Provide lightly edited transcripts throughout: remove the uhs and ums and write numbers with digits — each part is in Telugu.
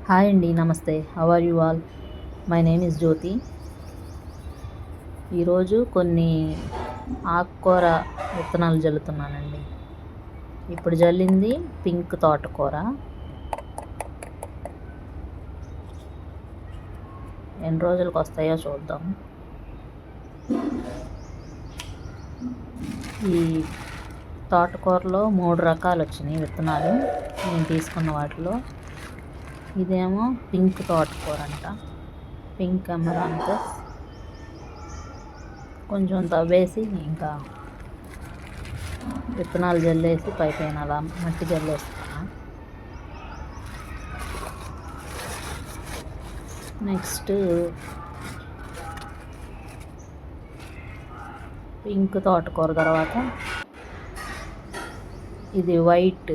హాయ్ అండి, నమస్తే. How are you all? My name is Jyothi. ఈరోజు కొన్ని ఆకుకూర విత్తనాలు జల్లుతున్నానండి. ఇప్పుడు జల్లింది పింక్ తోటకూర. ఎన్ని రోజులకు వస్తాయో చూద్దాం. ఈ తోటకూరలో 3 రకాలు వచ్చినాయి విత్తనాలు నేను తీసుకున్న వాటిలో. ఇదేమో పింక్ తోటకూర అంట, పింక్ అమరాంతస్. కొంచెం తవ్వేసి ఇంకా విత్తనాలు జల్లేసి పైన అలా మట్టి జల్లేస్తున్నా. నెక్స్ట్ పింక్ తోటకూర తర్వాత ఇది వైట్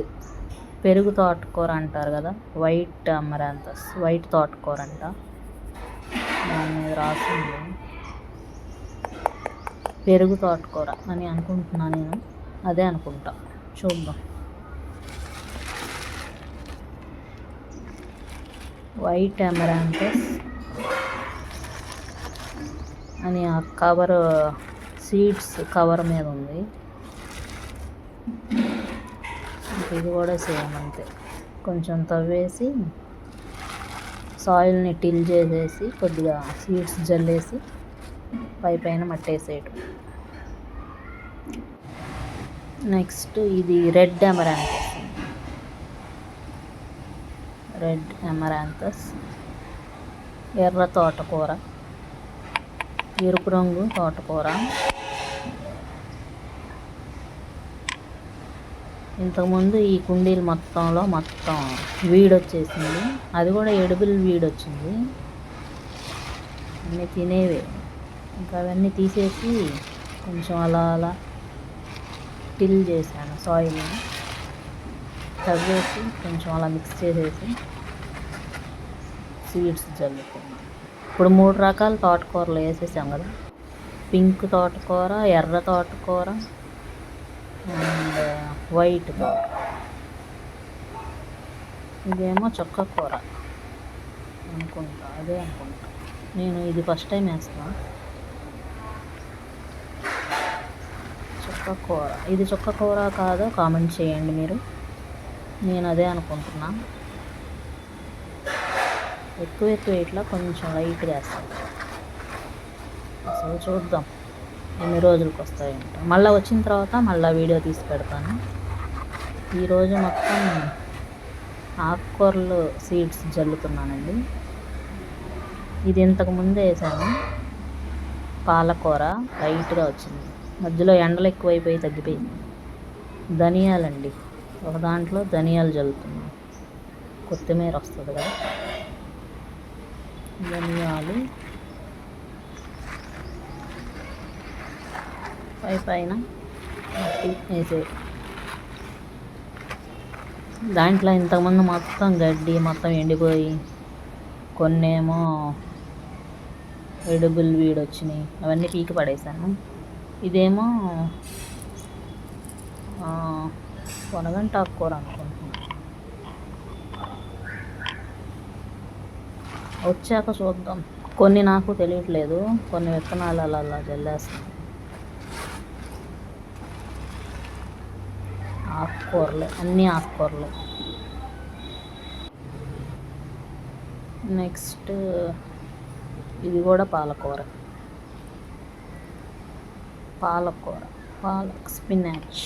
పెరుగు తోటకూర అంటారు కదా, వైట్ అమరాంతస్, వైట్ తోటకూర అంట. దాని మీద రాసింది పెరుగు తోటకూర అని అనుకుంటున్నా, నేను అదే అనుకుంటా, చూద్దాం. వైట్ అమరాంతస్ అని ఆ కవర్, సీడ్స్ కవర్ మీద ఉంది. ఇది కూడా సేమ్ అంతే. కొంచెం తవ్వేసి సాయిల్ని టిల్ చేసేసి కొద్దిగా సీడ్స్ జల్లేసి పైన మట్టేసేయటం. నెక్స్ట్ ఇది రెడ్ అమరాంతస్, ఎర్ర తోటకూర, ఎరుపు రంగు తోటకూర. ఇంతకుముందు ఈ కుండీలు మొత్తం వీడొచ్చేసింది. అది కూడా ఎడిబుల్ వీడొచ్చింది, అన్నీ తినేవే. ఇంకా అవన్నీ తీసేసి కొంచెం అలా టిల్ చేశాను, సాయిల్ని తవ్వేసి కొంచెం అలా మిక్స్ చేసేసి సీడ్స్ జల్లుతున్నాను. ఇప్పుడు 3 రకాల తోటకూరలు వేసేసాం కదా, పింక్ తోటకూర, ఎర్ర తోటకూర అండ్ వైట్ తోట. ఇదేమో చుక్కకూర అనుకుంటా, అదే అనుకుంటా. నేను ఇది ఫస్ట్ టైం వేస్తాను, చుక్కకూర. ఇది చుక్కకూర కాదో కామెంట్ చేయండి మీరు. నేను అదే అనుకుంటున్నా. ఎక్కువ ఇట్లా కొంచెం లైట్గా వేస్తాను. అసలు చూద్దాం ఎన్ని రోజులకు వస్తాయంట. మళ్ళీ వచ్చిన తర్వాత మళ్ళీ వీడియో తీసి పెడతాను. ఈరోజు మొత్తం ఆకుకూరలు సీడ్స్ జల్లుతున్నానండి. ఇది ఇంతకు ముందే వేసాను, పాలకూర లైట్గా వచ్చింది. మధ్యలో ఎండలు ఎక్కువైపోయి తగ్గిపోయింది. ధనియాలండి, ఒక దాంట్లో ధనియాలు జల్లుతున్నాను. కొత్తిమీర వస్తుంది కదా, ధనియాలు పైన మట్టి వేసే. దాంట్లో ఇంతకుముందు మొత్తం గడ్డి మొత్తం ఎండిపోయి కొన్నేమో ఎడిబుల్ వీడ్ వచ్చినాయి, అవన్నీ పీకి పడేసాను. ఇదేమో పొనగంటాకు కూర అనుకుంటున్నాను. వచ్చాక చూద్దాం. కొన్ని నాకు తెలియట్లేదు, కొన్ని విత్తనాలు అలా జల్లేస్తాను. ఆకుకూరలే, అన్నీ ఆకుకూరలే. నెక్స్ట్ ఇది కూడా పాలకూర, పాలక్ స్పినాచ్.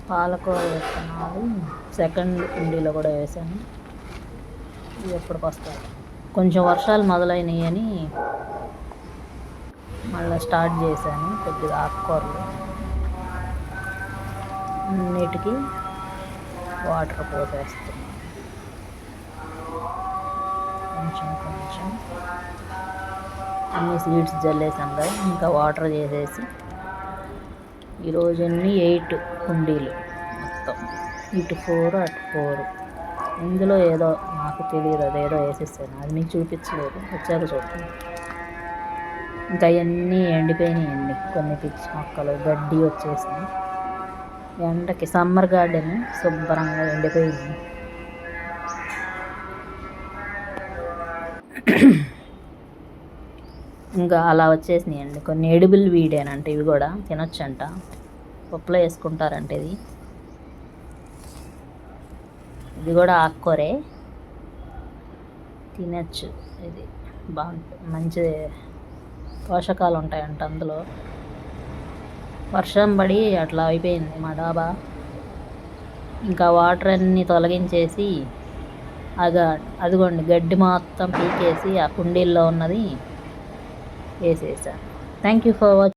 పాలకూర విత్తనాలు సెకండ్ కుండీలో కూడా వేసాను. ఇవి ఎప్పటికి వస్తాయి. కొంచెం వర్షాలు మొదలైనవి అని మళ్ళీ స్టార్ట్ చేశాను కొద్దిగా ఆకుకూరలు. అన్నిటికీ వాటర్ పోసేస్తాను కొంచెం. అన్ని సీడ్స్ జల్లేసాం కదా, ఇంకా వాటర్ చేసేసి ఈరోజు అన్ని 8 కుండీలు మొత్తం, ఇటు 4 అటు 4. ఇందులో ఏదో నాకు తెలియదు, అదేదో వేసేసాను, అది మీకు చూపించలేదు, వచ్చాక చూడండి. ఇంకా అవన్నీ ఎండిపోయినాయండి, కొన్ని పిచ్చి మొక్కలు గడ్డి వచ్చేసింది. ఎండకి సమ్మర్ గార్డెన్ శుభ్రంగా ఎండిపోయింది. ఇంకా అలా వచ్చేసినాయండి. కొన్ని ఎడిబుల్ వీడేనంట, ఇవి కూడా తినొచ్చంట, పప్పులో వేసుకుంటారంట. ఇది కూడా ఆకుకూరే, తినచ్చు. ఇది బాగుంటుంది, మంచి పోషకాలు ఉంటాయంట అందులో. వర్షం పడి అట్లా అయిపోయింది మా డాబా. ఇంకా వాటర్ అన్నీ తొలగించేసి అదిగోండి గడ్డి మొత్తం పీకేసి ఆ కుండీల్లో ఉన్నది వేసేసాను. Thank you for watching.